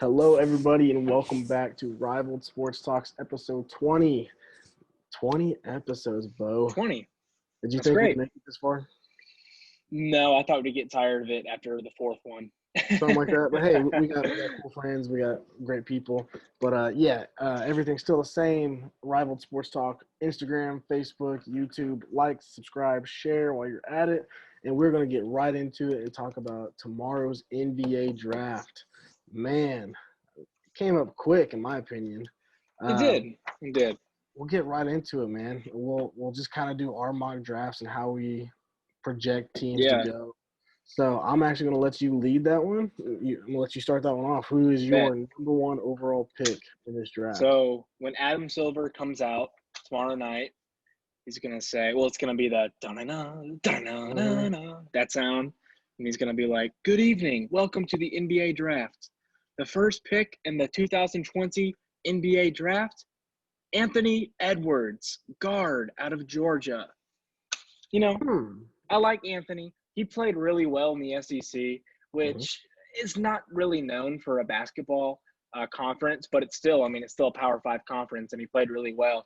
Hello, everybody, and welcome back to Rivaled Sports Talks episode 20. 20 episodes, Bo. 20. Did you That's think we'd great. make it this far? No, I thought we'd get tired of it after the fourth one. Something like that. But hey, we got cool friends, we got great people. But everything's still the same. Rivaled Sports Talk, Instagram, Facebook, YouTube. Like, subscribe, share while you're at it. And we're going to get right into it and talk about tomorrow's NBA draft. Man, it came up quick, in my opinion. It did. We'll get right into it, man. We'll just kind of do our mock drafts and how we project teams to Yeah, go. So I'm actually going to let you lead that one. I'm going to let you start that one off. Who is bet. your number one overall pick in this draft? So when Adam Silver comes out tomorrow night, he's going to say, well, it's going to be the da-na-na, da-na-na-na, that sound. And he's going to be like, good evening. Welcome to the NBA draft. The first pick in the 2020 NBA draft, Anthony Edwards, guard out of Georgia. You know, I like Anthony. He played really well in the SEC, which is not really known for a basketball conference, but it's still a Power 5 conference, and he played really well.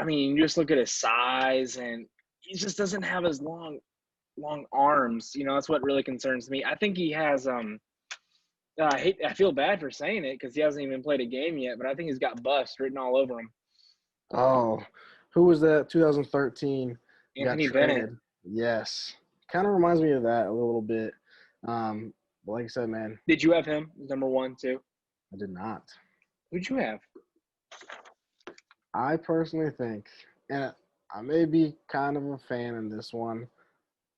I mean, you just look at his size, and he just doesn't have as long arms. You know, that's what really concerns me. I think he has I feel bad for saying it because he hasn't even played a game yet, but I think he's got bust written all over him. Oh, who was that? 2013 Anthony got Bennett. traded. Yes. Kind of reminds me of that a little bit. But like I said, man, Did you have him number one, too? I did not. Who'd you have? I personally think, and I may be kind of a fan in this one,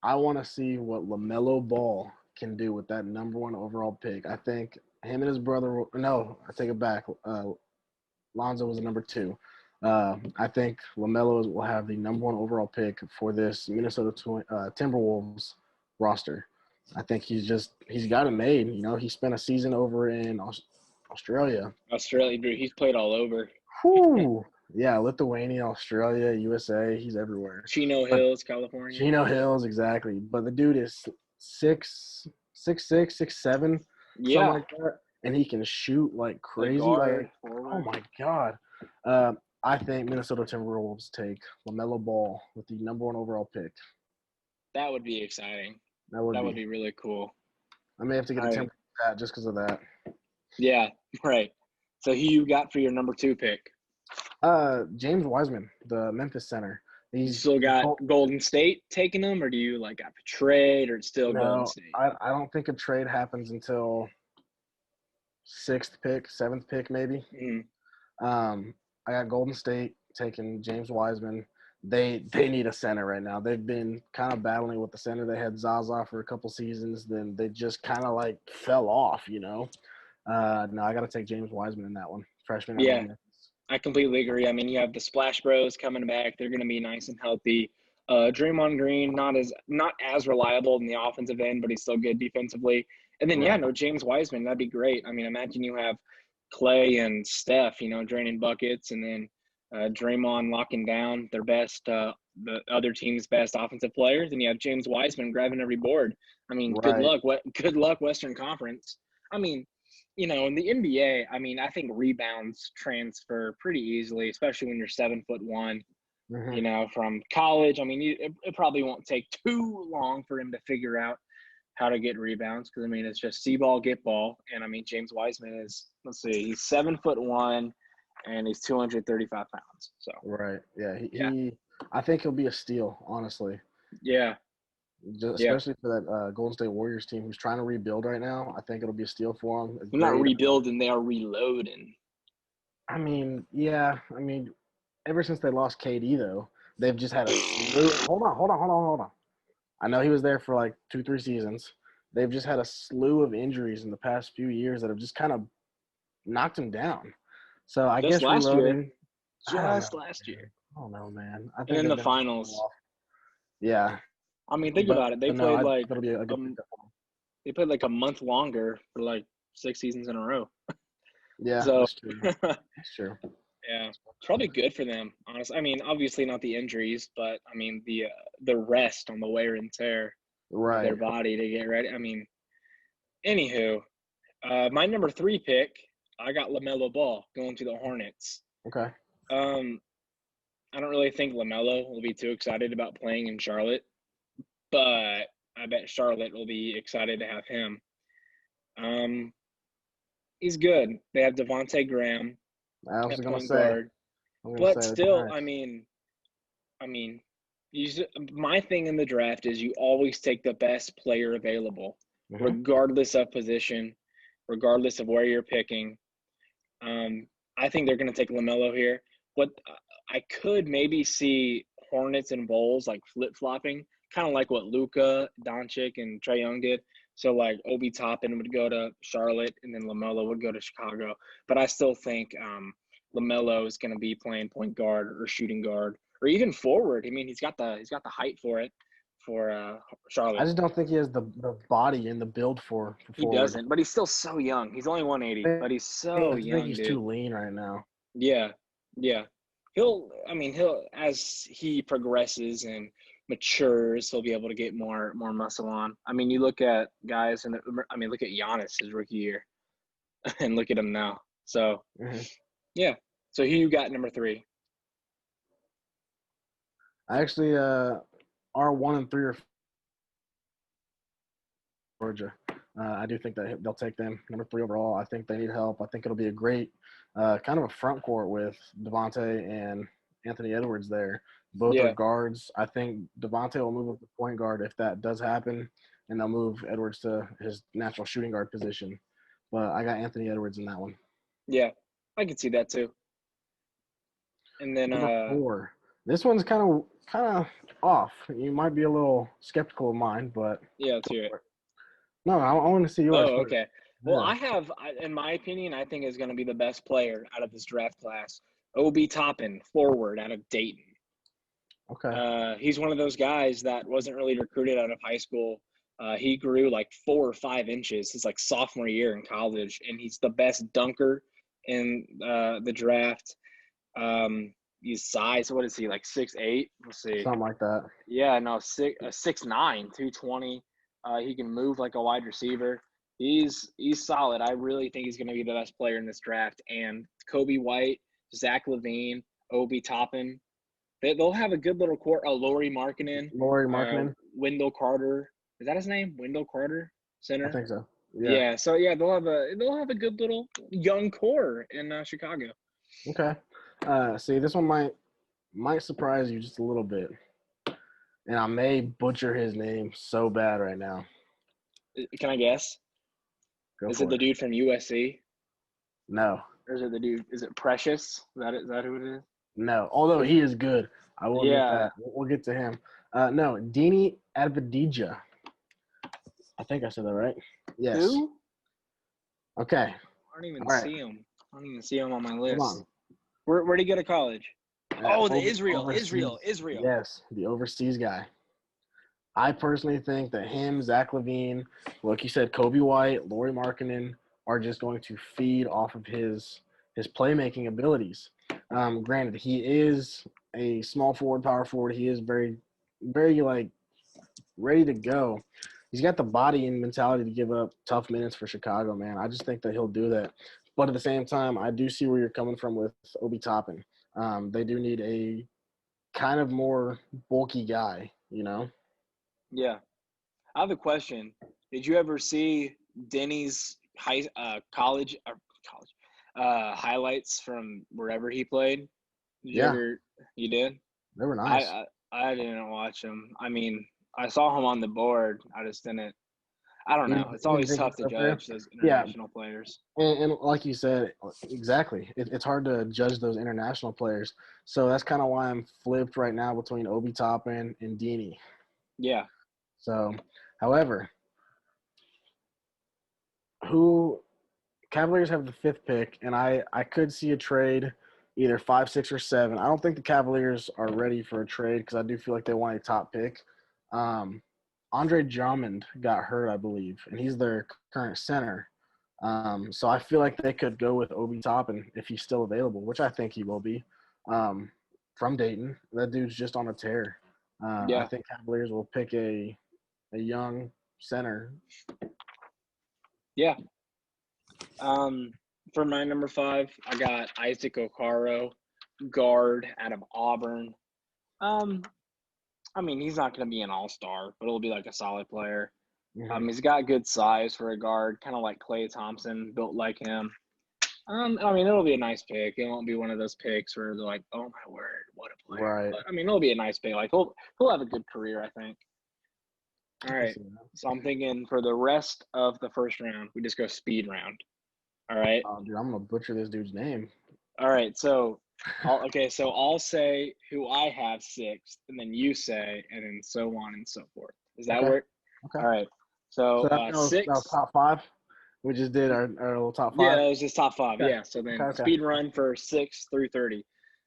I want to see what LaMelo Ball can do with that number one overall pick. I think him and his brother – no, I take it back. Lonzo was the number two. I think LaMelo will have the number one overall pick for this Minnesota Timberwolves roster. I think he's got it made. You know, he spent a season over in Australia. He's played all over. Whew. Yeah, Lithuania, Australia, USA, he's everywhere. Chino Hills, California. Chino Hills, exactly. But the dude is 6'6", 6'7", something like that. And he can shoot like crazy. Guard, oh, my God. I think Minnesota Timberwolves take LaMelo Ball with the number one overall pick. That would be exciting. That would be really cool. I may have to get a Timberwolves hat just because of that. Yeah, right. So who you got for your number two pick? James Wiseman, the Memphis center. He's still got Golden State taking him, or do you got a trade, or it's still Golden State? I don't think a trade happens until sixth pick, seventh pick, maybe. Mm-hmm. I got Golden State taking James Wiseman. They need a center right now. They've been kind of battling with the center. They had Zaza for a couple seasons, then they just kind of fell off, you know. No, I got to take James Wiseman in that one. Freshman. Yeah, I completely agree. I mean, you have the Splash Bros coming back. They're going to be nice and healthy. Draymond Green, not as reliable in the offensive end, but he's still good defensively. And then, James Wiseman, that'd be great. I mean, imagine you have Clay and Steph, draining buckets, and then Draymond locking down their best, the other team's best offensive players, and you have James Wiseman grabbing every board. I mean, good luck, Western Conference. I mean, in the NBA, I mean, I think rebounds transfer pretty easily, especially when you're 7'1". From college. I mean, it probably won't take too long for him to figure out how to get rebounds because, I mean, it's just see ball, get ball. And, I mean, James Wiseman is, he's 7'1", and he's 235 pounds. So right, yeah, I think he'll be a steal, honestly. Yeah. Especially for that Golden State Warriors team who's trying to rebuild right now. I think it'll be a steal for them. They're not rebuilding, they are reloading. I mean, yeah. I mean, ever since they lost KD, though, they've just had a slew. Hold on. I know he was there for 2-3 seasons. They've just had a slew of injuries in the past few years that have just kind of knocked him down. So I guess reloading. Last year. I don't know, man. I think and in the finals. Yeah. I mean, think about it. They played they played a month longer for 6 seasons in a row. Yeah, so, that's true. That's true. Yeah, it's probably good for them, honestly. I mean, obviously not the injuries, but I mean the rest on the wear and tear of their body to get ready. I mean, anywho, My number 3 pick, I got LaMelo Ball going to the Hornets. Okay. Um, I don't really think LaMelo will be too excited about playing in Charlotte, but I bet Charlotte will be excited to have him. Um, he's good. They have Devontae Graham I was at gonna point say. guard, I was gonna but say that'd be still, nice. I mean, my thing in the draft is you always take the best player available, Hmm. regardless of position, regardless of where you're picking. I think they're going to take LaMelo here. What I could maybe see Hornets and Bulls like flip flopping, kind of like what Luka, Doncic, and Trae Young did. So like Obi Toppin would go to Charlotte, and then LaMelo would go to Chicago. But I still think LaMelo is going to be playing point guard or shooting guard or even forward. I mean, he's got the height for it for I Charlotte. just don't think he has the body and the build for He forward. doesn't, but he's still so young. He's only 180, I but he's so think young, he's dude. too lean right now. Yeah, yeah. He'll as he progresses and matures, he'll be able to get more muscle on. I mean, you look at guys and look at Giannis his rookie year and look at him now. So, Hmm. yeah. So who you got number 3? I actually, our 1 and 3 are Georgia. I do think that they'll take them number 3 overall. I think they need help. I think it'll be a great kind of a front court with Devontae and Anthony Edwards there. Both are Yeah, guards. I think Devontae will move up to point guard if that does happen, and they'll move Edwards to his natural shooting guard position. But I got Anthony Edwards in that one. yeah. I can see that too. And then Number 4. This one's kind of off. You might be a little skeptical of mine, but yeah, let's hear it. no, I want to see yours Oh, first. okay. Well, Yeah. in my opinion, I think is going to be the best player out of this draft class. Obi Toppin, forward out of Dayton. Okay. He's one of those guys that wasn't really recruited out of high school. He grew like 4 or 5 inches his like sophomore year in college, and he's the best dunker in the draft. His size, what is he like 6'8"? Let's see. Something like that. Yeah, no, 6'9", 220. He can move like a wide receiver. He's solid. I really think he's going to be the best player in this draft. And Kobe White, Zach LaVine, Obi Toppin, they'll have a good little court. Laurie Markkinen, Laurie Markkinen. Wendell Carter. Is that his name? Wendell Carter, I center. think so. Yeah. Yeah. So yeah, they'll have a good little young core in Chicago. Okay. See, this one might surprise you just a little bit, and I may butcher his name so bad right now. Can I guess? Go Is it for the it. dude from USC? No, Or is it the dude? Is it Precious? Is that who it is? no. Although he is good, I will admit Yeah. that. We'll get to him. No, Dini Advedija. I think I said that right. Yes. Who? Okay. I don't even All right. see him. I don't even see him on my Hold list. on. Where'd he go to college? Oh, the Israel. Overseas. Israel. Yes, the overseas guy. I personally think that him, Zach LaVine, like you said, Kobe White, Laurie Markkinen are just going to feed off of his playmaking abilities. Granted, he is a small forward, power forward. He is very, very like ready to go. He's got the body and mentality to give up tough minutes for Chicago, man. I just think that he'll do that. But at the same time, I do see where you're coming from with Obi Toppin. They do need a kind of more bulky guy, you know? Yeah. I have a question. Did you ever see Denny's college highlights from wherever he played? Did you Yeah, ever? You did? they were I nice. I, I didn't watch him. I mean, I saw him on the board. I just didn't. I don't know. It's You didn't always think he tough was to up there? judge those Yeah, international players. and like you said, exactly. It's hard to judge those international players. So that's kind of why I'm flipped right now between Obi Toppin and Dini. Yeah. So, however, who Cavaliers have the 5th pick, and I could see a trade either 5, 6, or 7. I don't think the Cavaliers are ready for a trade because I do feel like they want a top pick. Um, Andre Drummond got hurt, I believe, and he's their current center. So I feel like they could go with Obi Toppin if he's still available, which I think he will be. From Dayton, that dude's just on a tear. I Yeah. think Cavaliers will pick a young center. Yeah. For my number 5, I got Isaac Okaro, guard out of Auburn. Um, I mean, he's not going to be an all-star, but he'll be like a solid player. Mm-hmm. He's got good size for a guard, kind of like Klay Thompson, built like him. I mean, it'll be a nice pick. It won't be one of those picks where they're like, "Oh my word, what a player!" Right. But I mean, it'll be a nice pick. Like he'll have a good career, I think. I All can right, see that. so I'm thinking for the rest of the first round, we just go speed round. All right. Oh, dude, I'm gonna butcher this dude's name. All right. So, I'll say who I have sixth, and then you say, and then so on and so forth. Does that Okay. work? Okay. All right. So So, that was six. top five. We just did our little top Yeah, five. that was just top 5. Okay. Yeah. So Okay. then Okay. speed run for 6 through 30.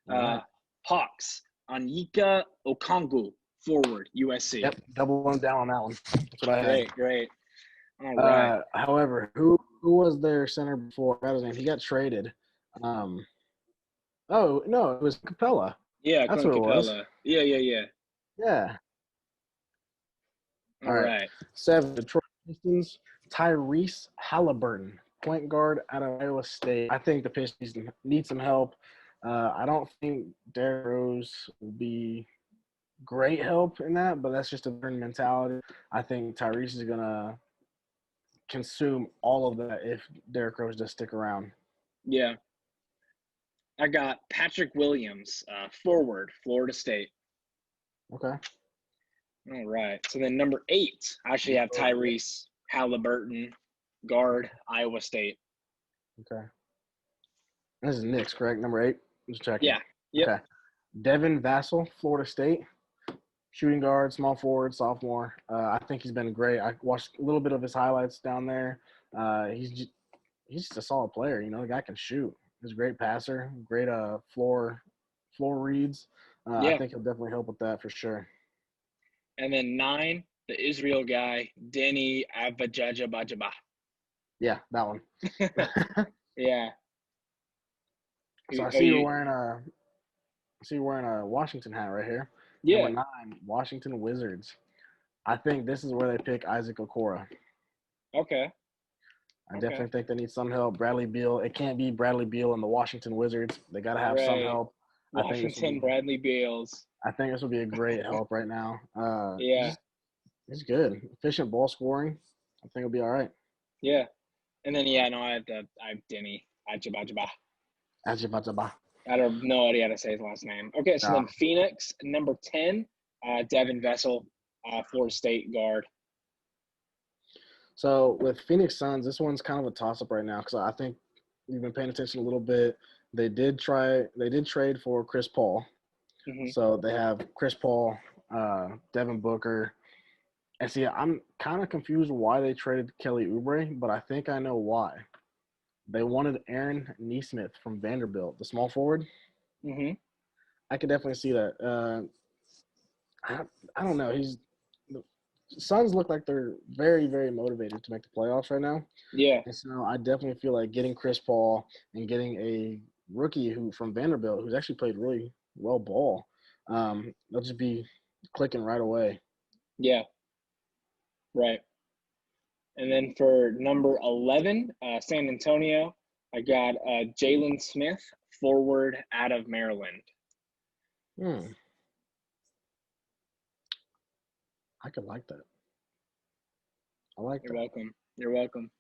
All right. Hawks, Anyika Okongwu, forward, USC. Yep. Double one down on that one. That's what I had. Great. All right. However, who was their center before? I forgot his name. He got traded. Um. Oh no, it was Capella. Yeah, That's Clint what it was. Capella. Yeah. Yeah. All All right. right. 7, Detroit Pistons, Tyrese Halliburton, point guard out of Iowa State. I think the Pistons need some help. I don't think Derrick Rose will be great help in that, but that's just a veteran mentality. I think Tyrese is going to consume all of that if Derrick Rose does stick around. Yeah. I got Patrick Williams, forward, Florida State. Okay. All right. So then number 8, I actually have Tyrese Halliburton, guard, Iowa State. Okay. This is Knicks, correct? Number 8? Just checking. Yeah. Yep. Okay. Devin Vassell, Florida State. Shooting guard, small forward, sophomore. I think he's been great. I watched a little bit of his highlights down there. He's just a solid player. You know, the guy can shoot. He's a great passer, great floor reads. I Yeah. think he'll definitely help with that for sure. And then 9, the Israel guy, Denny Abajajabajaba. Yeah, that one. Yeah. So I see you're wearing a Washington hat right here. Yeah. Number 9, Washington Wizards. I think this is where they pick Isaac Okoro. Okay. I definitely think they need some help. Bradley Beal. It can't be Bradley Beal and the Washington Wizards. They got to have some help. Washington, Bradley Beals. I think this will be a great help right now. Yeah. It's good. Efficient ball scoring. I think it'll be all right. Yeah. And then, I have Denny Ajabajaba. Ajibajaba. I have no idea how to say his last name. Okay, so then Phoenix, number 10, Devin Vessel, Florida State guard. So with Phoenix Suns, this one's kind of a toss-up right now because I think you've been paying attention a little bit. They did trade for Chris Paul. Mm-hmm. So they have Chris Paul, Devin Booker. And see, I'm kind of confused why they traded Kelly Oubre, but I think I know why. They wanted Aaron Nesmith from Vanderbilt, the small forward. Mm-hmm. I could definitely see that. I don't know. The Suns look like they're very, very motivated to make the playoffs right now. Yeah. And so I definitely feel like getting Chris Paul and getting a rookie from Vanderbilt who's actually played really well ball, they'll just be clicking right away. Yeah. Right. And then for number 11, San Antonio, I got Jalen Smith, forward out of Maryland. I could like that. I like You're that. welcome. You're welcome.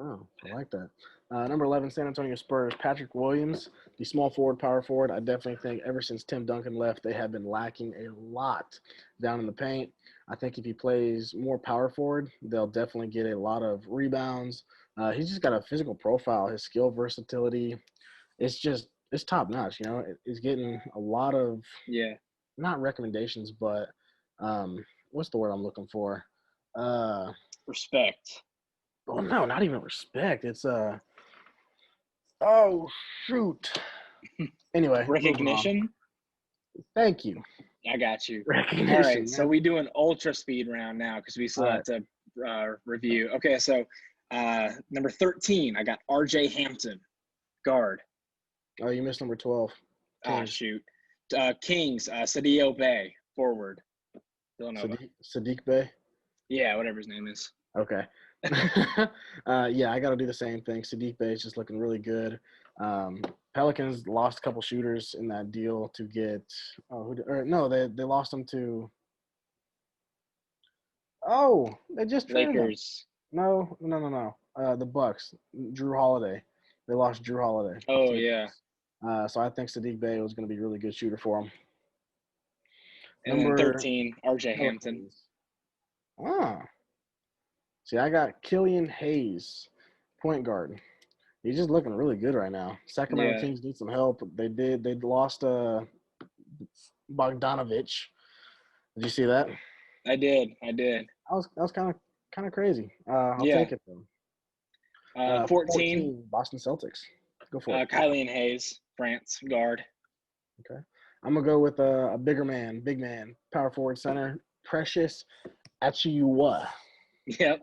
Oh, I like that. Number 11, San Antonio Spurs, Patrick Williams, the small forward, power forward. I definitely think ever since Tim Duncan left, they have been lacking a lot down in the paint. I think if he plays more power forward, they'll definitely get a lot of rebounds. He's just got a physical profile. His skill versatility, it's top notch. You know, he's getting a lot of not recommendations, but what's the word I'm looking for? Respect. Oh no, not even respect. It's oh shoot. Anyway, recognition. Thank you. I got you. Recognition. All right, man. so we do an ultra speed round now because we still have to review. Okay, so number 13, I got RJ Hampton, guard. Oh, you missed number 12. Kings. Shoot. Kings, Sadio Bay, forward. Villanova. Sadiq Bey? Yeah, whatever his name is. Okay. Yeah, I got to do the same thing. Sadiq Bey is just looking really good. Pelicans lost a couple shooters in that deal to get. No, they lost them to. Oh, they just traded them. Lakers. No, no, no, no. The Bucks, Drew Holiday. They lost Drew Holiday Oh to the yeah, Bucks. So I think Sadiq Bey was going to be a really good shooter for him. and then Number 13, RJ number Hampton. Hayes. Ah, see, I got Killian Hayes, point guard. He's just looking really good right now. Sacramento Yeah, Kings need some help. They did. They lost Bogdanovich. Did you see that? I did. That was kind of crazy. I'll Yeah. take it though. 14, 14 Boston Celtics. Go for it. Kylian Hayes, France guard. Okay. I'm gonna go with a bigger man, big man, power forward center, Precious Achiuwa, Yep.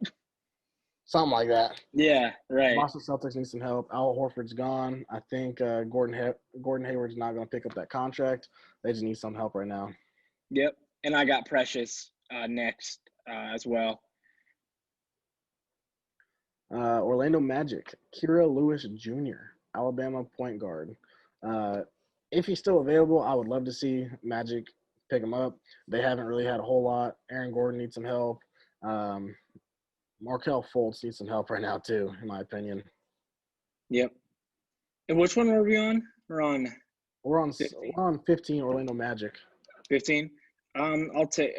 something like that. Yeah. Right. Boston Celtics need some help. Al Horford's gone. I think Gordon Hayward's not going to pick up that contract. They just need some help right now. Yep. And I got Precious next as well. Orlando Magic, Kira Lewis Jr., Alabama point guard. If he's still available, I would love to see Magic pick him up. They haven't really had a whole lot. Aaron Gordon needs some help. Markel Fultz needs some help right now too, in my opinion. Yep. And which one were we on? We're on We're on 15. we're on 15 Orlando Magic. 15. I'll take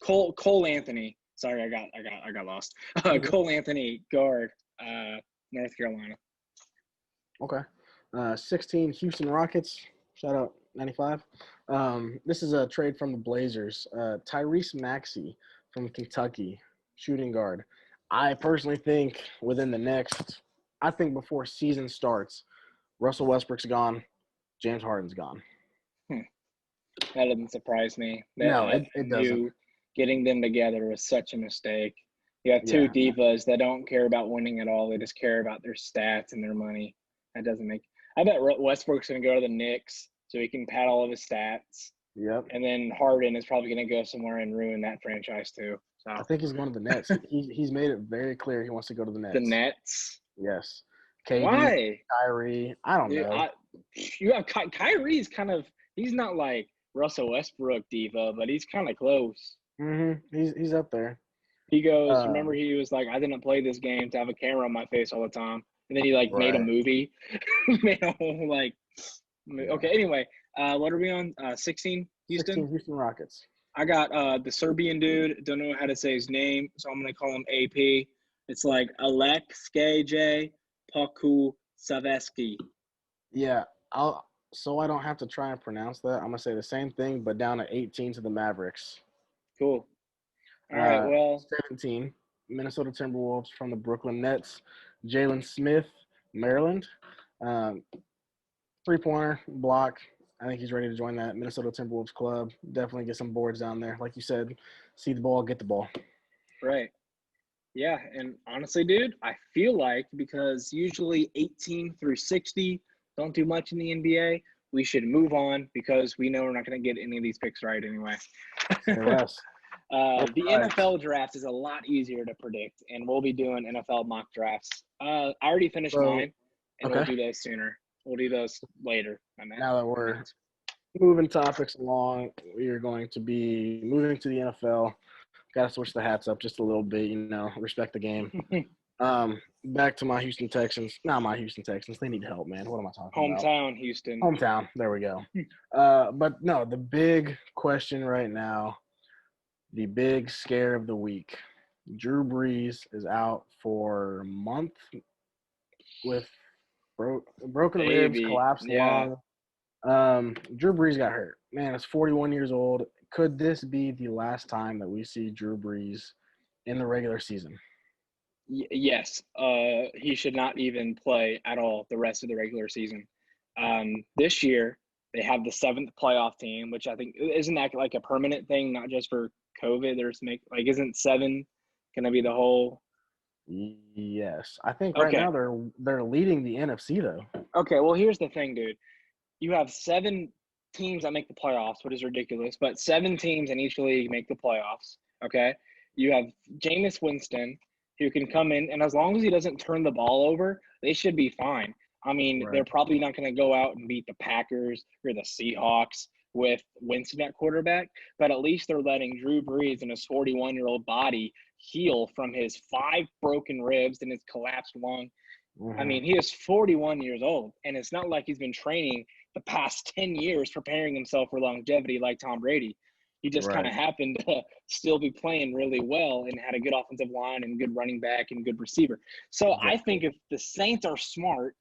Cole Anthony. Sorry, I got lost. Cole Anthony guard, North Carolina. Okay. 16 Houston Rockets. Shout out 95. This is a trade from the Blazers. Tyrese Maxey from Kentucky, shooting guard. I personally think I think before season starts, Russell Westbrook's gone, James Harden's gone. That doesn't surprise me. No, That it doesn't. you getting them together was such a mistake. You have two Yeah. divas that don't care about winning at all. They just care about their stats and their money. That doesn't make. I bet Westbrook's going to go to the Knicks so he can pad all of his stats. Yep. And then Harden is probably going to go somewhere and ruin that franchise too. So I think he's going to the Nets. He's made it very clear he wants to go to the Nets. the Nets. Yes. KD, Why? Kyrie. I don't know. You have Kyrie's kind of. He's not like Russell Westbrook diva, but he's kind of close. He's up there. He goes, remember he was like, I didn't play this game to have a camera on my face all the time. And then he like made a movie. Made a whole like okay, anyway. What are we on? 16 Houston? 16 Houston Rockets. I got the Serbian dude, don't know how to say his name, so I'm gonna call him AP. It's like Alekskj Poku Saveski. Yeah, so I don't have to try and pronounce that. I'm gonna say the same thing, but down to 18 to the Mavericks. Cool. All right, well. 17, Minnesota Timberwolves from the Brooklyn Nets. Jalen Smith, Maryland. 3-pointer, block. I think he's ready to join that Minnesota Timberwolves club. Definitely get some boards down there. Like you said, see the ball, get the ball. Right. Yeah, and honestly, dude, I feel like because usually 18 through 60 don't do much in the NBA, we should move on because we know we're not going to get any of these picks right anyway. Say less. The NFL draft is a lot easier to predict, and we'll be doing NFL mock drafts. I already finished mine, and we'll do those sooner. We'll do those later. Now that we're moving topics along, we are going to be moving to the NFL. Got to switch the hats up just a little bit, respect the game. Back to my Houston Texans. Not my Houston Texans. They need help, man. What am I talking about? Hometown, Houston. Hometown. There we go. But no, the big question right now, the big scare of the week. Drew Brees is out for a month with broken ribs, collapsed lung. Drew Brees got hurt. Man, it's 41 years old. Could this be the last time that we see Drew Brees in the regular season? Yes. He should not even play at all the rest of the regular season. This year, they have the 7th playoff team, which I think isn't that like a permanent thing, not just for COVID. Isn't 7 going to be the whole? Yes, I think right now they're leading the NFC though. Okay, well here's the thing, dude. You have 7 teams that make the playoffs, which is ridiculous, but 7 teams in each league make the playoffs. Okay, You have Jameis Winston, who can come in, and as long as he doesn't turn the ball over, they should be fine. I mean, Right. they're probably not going to go out and beat the Packers or the Seahawks with Winston at quarterback, but at least they're letting Drew Brees and his 41-year-old body heal from his 5 broken ribs and his collapsed lung. I Hmm. mean, he is 41 years old, and it's not like he's been training the past 10 years preparing himself for longevity like Tom Brady. He just kind Right. of happened to still be playing really well and had a good offensive line and good running back and good receiver. So I think Exactly. if the Saints are smart,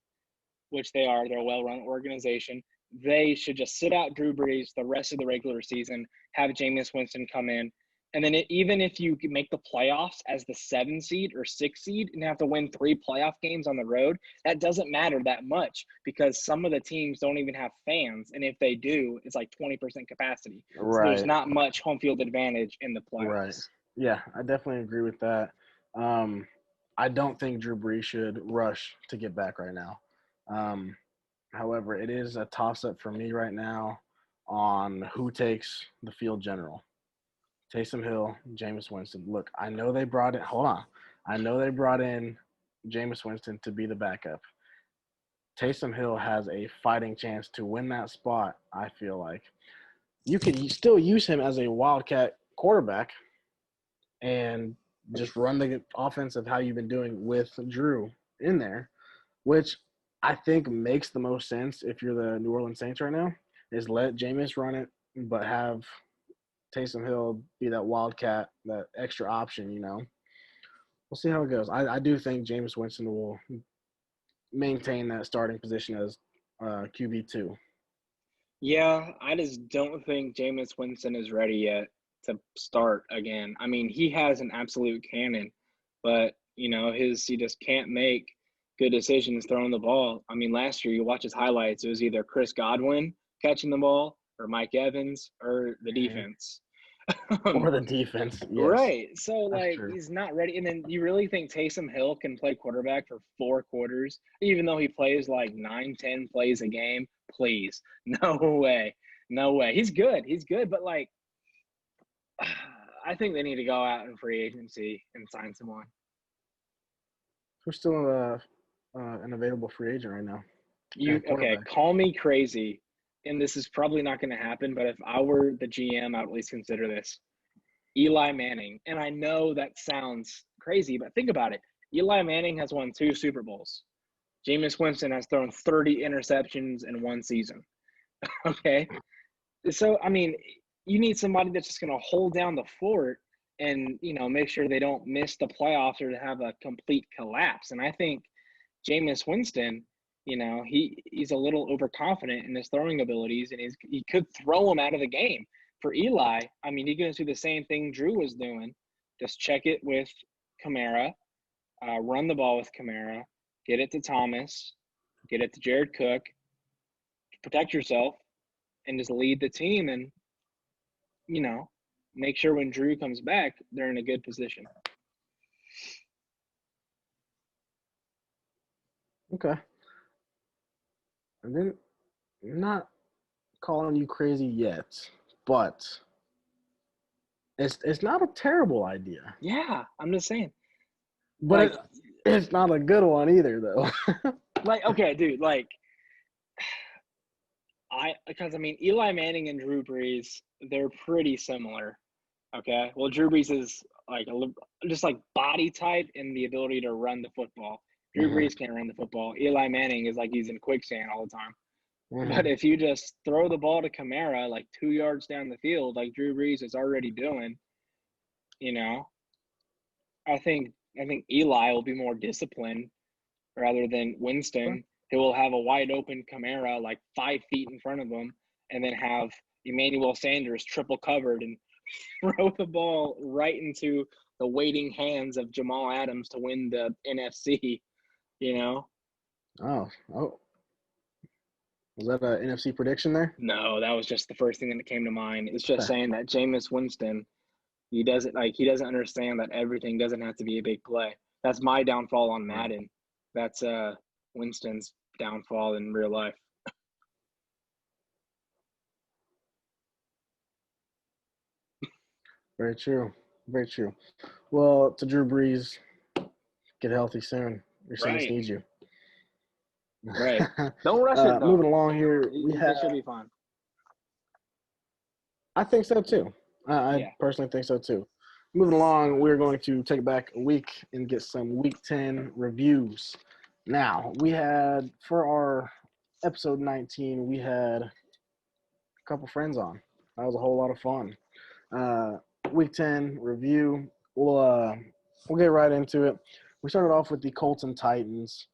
which they are, they're a well-run organization, they should just sit out Drew Brees the rest of the regular season, have Jameis Winston come in, and then even if you make the playoffs as the 7 seed or 6 seed and have to win 3 playoff games on the road, that doesn't matter that much because some of the teams don't even have fans, and if they do, it's like 20% capacity. So there's Right. not much home field advantage in the Right. playoffs. Yeah, I definitely agree with that. Um, I don't think Drew Brees should rush to get back right now. Um, However, it is a toss up for me right now on who takes the field general. Taysom Hill, Jameis Winston. Look, I know they brought in. Hold on, I know they brought in Jameis Winston to be the backup. Taysom Hill has a fighting chance to win that spot. I feel like you could still use him as a wildcat quarterback and just run the offense of how you've been doing with Drew in there, which I think makes the most sense if you're the New Orleans Saints right now, is let Jameis run it, but have Taysom Hill be that wildcat, that extra option, you know. We'll see how it goes. I do think Jameis Winston will maintain that starting position as QB2. Yeah, I just don't think Jameis Winston is ready yet to start again. I mean, he has an absolute cannon, but he just can't make good decisions throwing the ball. I mean, last year you watch his highlights, it was either Chris Godwin catching the ball or Mike Evans or the Mhm. defense. Or the defense. Yes, Right. So that's like true. he's not ready. And then you really think Taysom Hill can play quarterback for 4 quarters, even though he plays like 9, 10 plays a game? Please. No way. No way. He's good. He's good, but like I think they need to go out in free agency and sign someone. We're still an available free agent right now You at okay, quarterback. call me crazy. And this is probably not going to happen, but if I were the GM, I would at least consider this. Eli Manning. And I know that sounds crazy, but think about it. Eli Manning has won 2 Super Bowls. Jameis Winston has thrown 30 interceptions in one season. Okay. So, I mean, you need somebody that's just going to hold down the fort and, make sure they don't miss the playoffs or to have a complete collapse. And I think Jameis Winston, he's a little overconfident in his throwing abilities and he could throw him out of the game. For Eli, I mean, he's going to do the same thing Drew was doing. Just check it with Kamara, run the ball with Kamara, get it to Thomas, get it to Jared Cook, protect yourself, and just lead the team and, you know, make sure when Drew comes back, they're in a good position. Okay. And then not calling you crazy yet, but it's not a terrible idea. Yeah, I'm just saying. But Like, it's not a good one either, though. okay, dude, like, because I mean, Eli Manning and Drew Brees, they're pretty similar. Okay. Well, Drew Brees is like just like body type and the ability to run the football. Drew Hmm. Brees can't run the football. Eli Manning is like he's in quicksand all the time. But Hmm. if you just throw the ball to Kamara like 2 yards down the field, like Drew Brees is already doing, you know, I think Eli will be more disciplined rather than Winston, who will have a wide open Kamara like 5 feet in front of him, and then have Emmanuel Sanders triple covered and throw the ball right into the waiting hands of Jamal Adams to win the NFC. You know, Oh, was that an NFC prediction there? no, that was just the first thing that came to mind. It's just Okay. saying that Jameis Winston, he doesn't understand that everything doesn't have to be a big play. That's my downfall on Right. Madden. That's Winston's downfall in real life. Very true. Very true. Well, to Drew Brees, get healthy soon. Your Saints Right. need you. Right. Don't rush it though. Moving along here, we They have. should be fine. I think so too. I Yeah. personally think so too. Moving along, we're going to take back a week and get some Week 10 reviews. Now, we had, for our episode 19, we had a couple friends on. That was a whole lot of fun. Week 10 review. We'll get right into it. We started off with the Colts and Titans.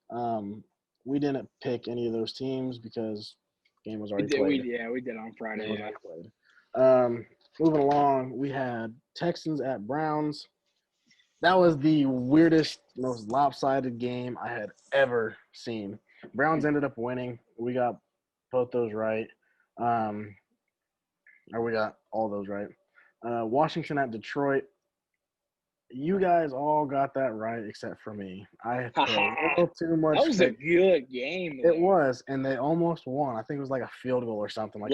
We didn't pick any of those teams because the game was already played. We did on Friday. Yeah. Moving along, we had Texans at Browns. That was the weirdest, most lopsided game I had ever seen. Browns ended up winning. We got both those right. Or we got all those right. Washington at Detroit. You guys all got that right except for me. I put a little too much. That was a good game. It was, and they almost won. I think it was like a field goal or something. Like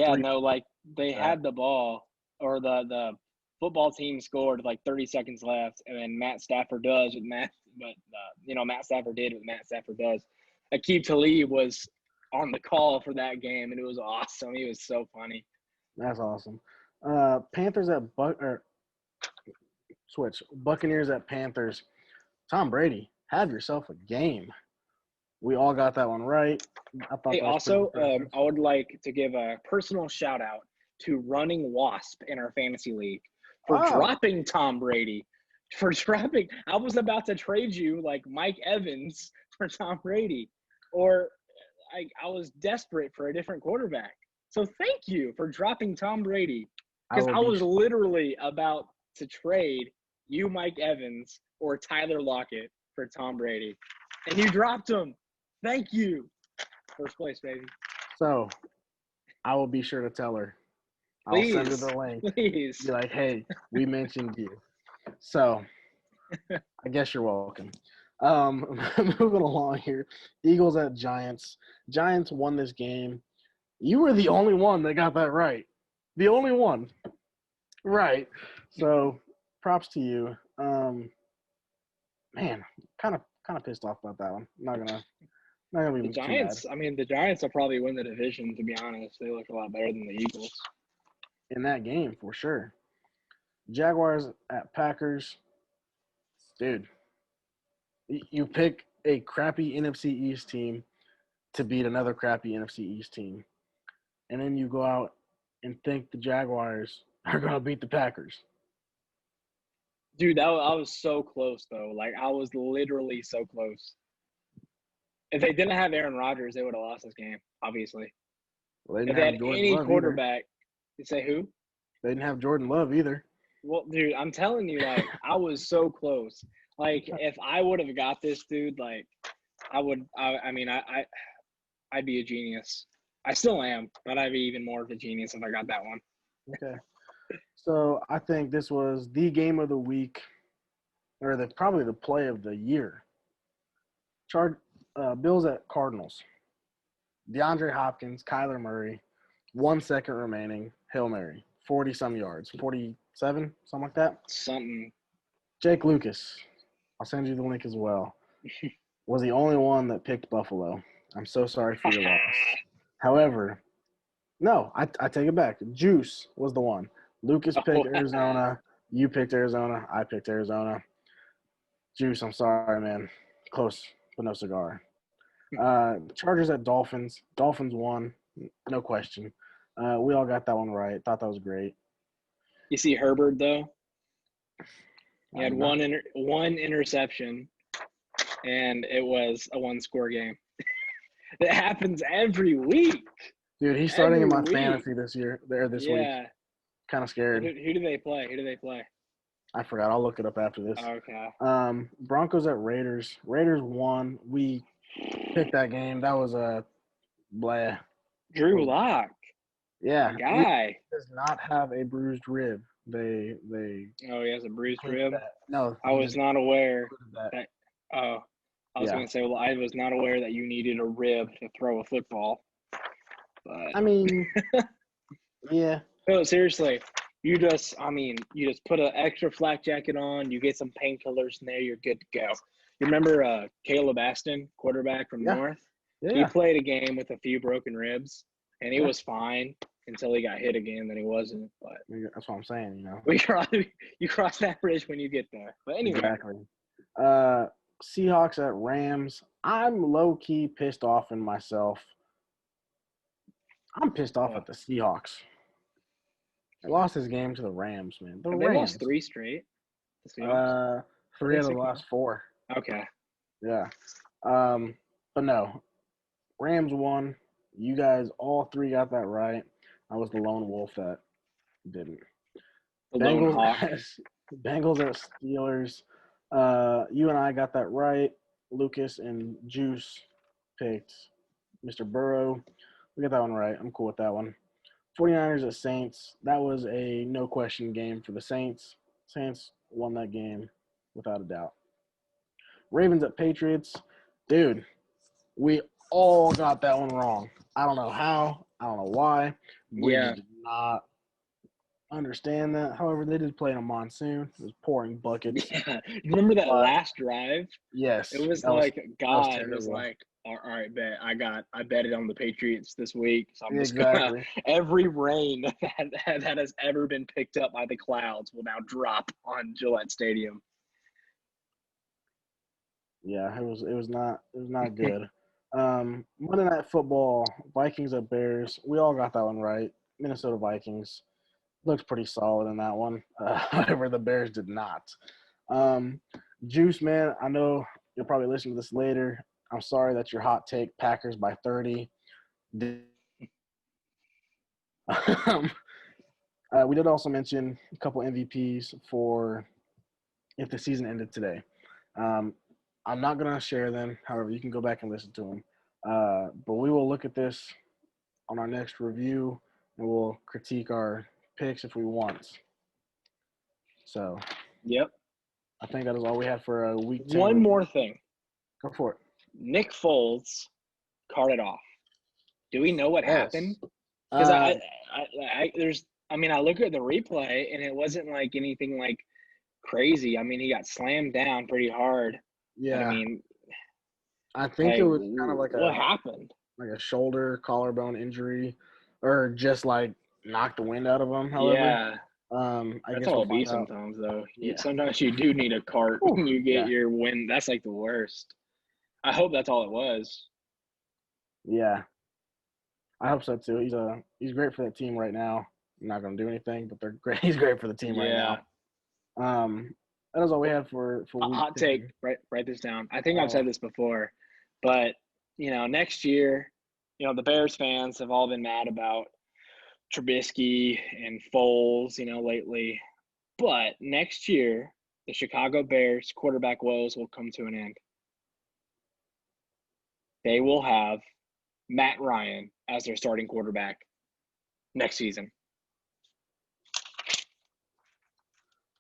they had the ball, or the football team scored like 30 seconds left, and then Matt Stafford does what Matt Stafford did what Matt Stafford does. Aqib Talib was on the call for that game, and it was awesome. He was so funny. That's awesome. Panthers at Buccaneers at Panthers. Tom Brady, have yourself a game. We all got that one right. I would like to give a personal shout out to Running Wasp in our fantasy league for dropping Tom Brady. I was about to trade you like Mike Evans for Tom Brady, or I was desperate for a different quarterback. So thank you for dropping Tom Brady, because I was literally about to trade you, Mike Evans, or Tyler Lockett for Tom Brady, and you dropped him. Thank you. First place, baby. So, I will be sure to tell her. Please, I'll send her the link. Please. Be like, hey, we mentioned you. So, I guess you're welcome. Moving along here. Eagles at Giants. Giants won this game. You were the only one that got that right. The only one. Right. So, props to you. Man, kind of pissed off about that one. Not gonna be the Giants. I mean, the Giants will probably win the division. To be honest, they look a lot better than the Eagles in that game for sure. Jaguars at Packers. Dude, you pick a crappy NFC East team to beat another crappy NFC East team, and then you go out and think the Jaguars are gonna beat the Packers. Dude, I was so close though. Like, I was literally so close. If they didn't have Aaron Rodgers, they would have lost this game, obviously. Well, if they had any quarterback, you say who? They didn't have Jordan Love either. Well, dude, I'm telling you, like, I was so close. Like, if I would have got this, dude, like, I'd be a genius. I still am, but I'd be even more of a genius if I got that one. Okay. So I think this was the game of the week, or probably the play of the year. Bills at Cardinals. DeAndre Hopkins, Kyler Murray, 1 second remaining, Hail Mary, 40-some yards, 47, something like that. Something. Jake Lucas, I'll send you the link as well, was the only one that picked Buffalo. I'm so sorry for your loss. However, no, I take it back. Juice was the one. Lucas picked Arizona. You picked Arizona. I picked Arizona. Juice, I'm sorry, man. Close, but no cigar. Chargers at Dolphins. Dolphins won, no question. We all got that one right. Thought that was great. You see Herbert, though? He had one interception, and it was a one-score game. That happens every week. Dude, he's starting in my fantasy this week. Kind of scared. Who do they play? I forgot. I'll look it up after this. Okay. Broncos at Raiders. Raiders won. We picked that game. That was a blah. Drew Lock. Yeah. Guy does not have a bruised rib. They. Oh, he has a bruised rib. No, I was not aware that. Oh, I was going to say, well, I was not aware that you needed a rib to throw a football. But I mean, yeah. No, seriously, you just put an extra flak jacket on, you get some painkillers in there, you're good to go. You remember Caleb Aston, quarterback from Yeah, North? yeah, He yeah, played a game with a few broken ribs, and he yeah. was fine until he got hit again. Then he wasn't. But That's what I'm saying. you cross that bridge when you get there. But anyway, Exactly. Uh, Seahawks at Rams. I'm low key pissed off in myself. I'm pissed off uh, at the Seahawks. They lost this game to the Rams, man. The have they lost Rams. 3 straight? The Seahawks? Uh, Are three they out of the 6 last four. Okay. Yeah. But no, Rams won. You guys, all three got that right. I was the lone wolf that didn't. The Lone Bengals Hawk. Bengals at Steelers. You and I got that right. Lucas and Juice picked Mr. Burrow. We got that one right. I'm cool with that one. 49ers at Saints. That was a no question game for the Saints. Saints won that game without a doubt. Ravens at Patriots. Dude, we all got that one wrong. I don't know how. I don't know why. We Yeah. just did not understand that. However, they did play in a monsoon. It was pouring buckets. Yeah. Remember that But last drive? yes, It was that was like God was terrible. like, all right, bet I betted on the Patriots this week, so I'm just gonna Exactly. every rain that has ever been picked up by the clouds will now drop on Gillette Stadium. Yeah, it was not good. Monday Night Football, Vikings at Bears. We all got that one right. Minnesota Vikings looked pretty solid in that one. However, the Bears did not. Um, Juice, man, I know you'll probably listen to this later. I'm sorry that your hot take Packers by 30. We did also mention a couple MVPs for if the season ended today. Um, I'm not going to share them. However, you can go back and listen to them. But we will look at this on our next review and we'll critique our picks if we want. So Yep. I think that is all we have for a week 10 One review. more thing. Go for it. Nick Foles carted off. Do we know what happened? Because Uh, I look at the replay and it wasn't like anything like crazy. I mean, he got slammed down pretty hard. And I yeah, mean, I think it like, was kind of what happened? like a shoulder collarbone injury, or just like knocked the wind out of him. However, Yeah, I that's guess all we'll it be find out. sometimes, though. Yeah. Sometimes you do need a cart Whew, when you get yeah. your win. That's like the worst. I hope that's all it was. Yeah. I hope so too. He's great for that team right now. I'm not going to do anything, but they're great. He's great for the team right Yeah. now. That is all we have for week Hot 10. take. Write this down. I think I've Uh, said this before, but next year, the Bears fans have all been mad about Trubisky and Foles, lately. But next year, the Chicago Bears quarterback woes will come to an end. They will have Matt Ryan as their starting quarterback next season.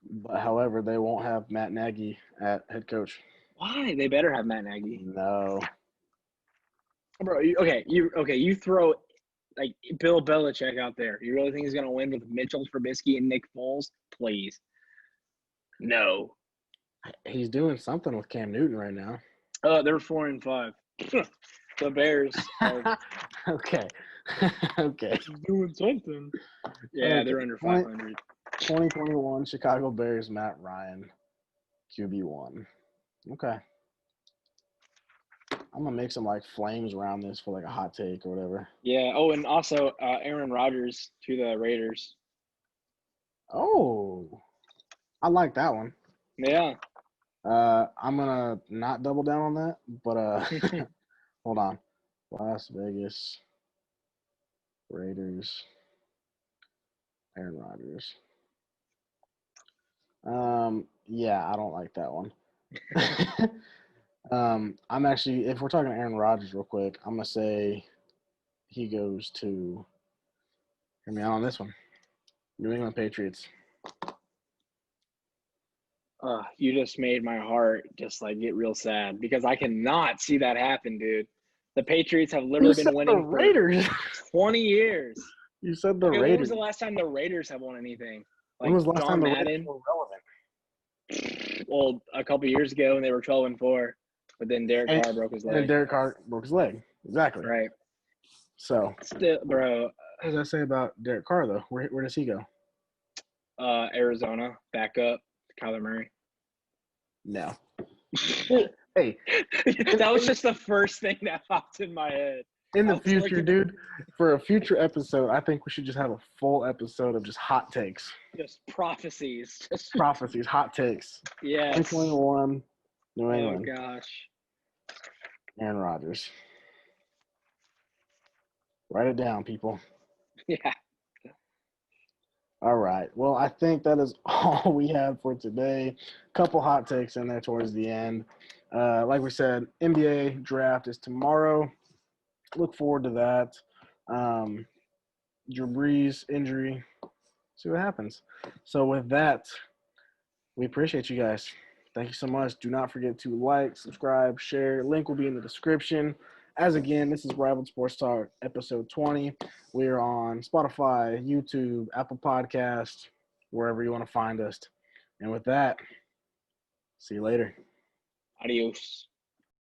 but however, they won't have Matt Nagy at head coach. Why? They better have Matt Nagy. No. Bro, you throw like Bill Belichick out there. You really think he's gonna win with Mitchell Trubisky and Nick Foles? Please. No. He's doing something with Cam Newton right now. They're 4-5. The Bears are Okay. Okay. doing something. Yeah, Okay. they're under 500. 2021 Chicago Bears, Matt Ryan, QB1. Okay. I'm gonna make some like flames around this for like a hot take or whatever. Yeah. Oh, and also Aaron Rodgers to the Raiders. Oh, I like that one. Yeah. I'm gonna not double down on that, but hold on. Las Vegas Raiders, Aaron Rodgers. Yeah, I don't like that one. I'm actually, if we're talking Aaron Rodgers real quick, I'm gonna say he goes to. Hear me out on this one. New England Patriots. You just made my heart just like get real sad because I cannot see that happen, dude. The Patriots have Who literally said been the winning for Raiders? 20 years. You said the Okay, when was Raiders. the last time the Raiders have won anything? When Like was the last time John the Raiders Madden? were relevant? Well, a couple years ago when they were 12-4, but then Derek And, Carr broke his and then leg. Derek Carr broke his leg. Exactly. Right. So, Still, bro. what does that say about Derek Carr, though? Where does he go? Arizona backup, Kyler Murray. No. Hey, That was just the first thing that popped in my head. in I the was future, looking- dude, for a future episode, I think we should just have a full episode of just hot takes, Just prophecies. Just prophecies, hot takes. yes. 2021, New Oh England, gosh. Aaron Rodgers. Write it down, people. Yeah. All right. Well, I think that is all we have for today. Couple hot takes in there towards the end. Like we said, NBA draft is tomorrow. Look forward to that. Drew Brees injury. See what happens. So with that, we appreciate you guys. Thank you so much. Do not forget to like, subscribe, share. Link will be in the description. As again, this is Rival Sports Talk, episode 20. We are on Spotify, YouTube, Apple Podcasts, wherever you want to find us. And with that, see you later. Adios.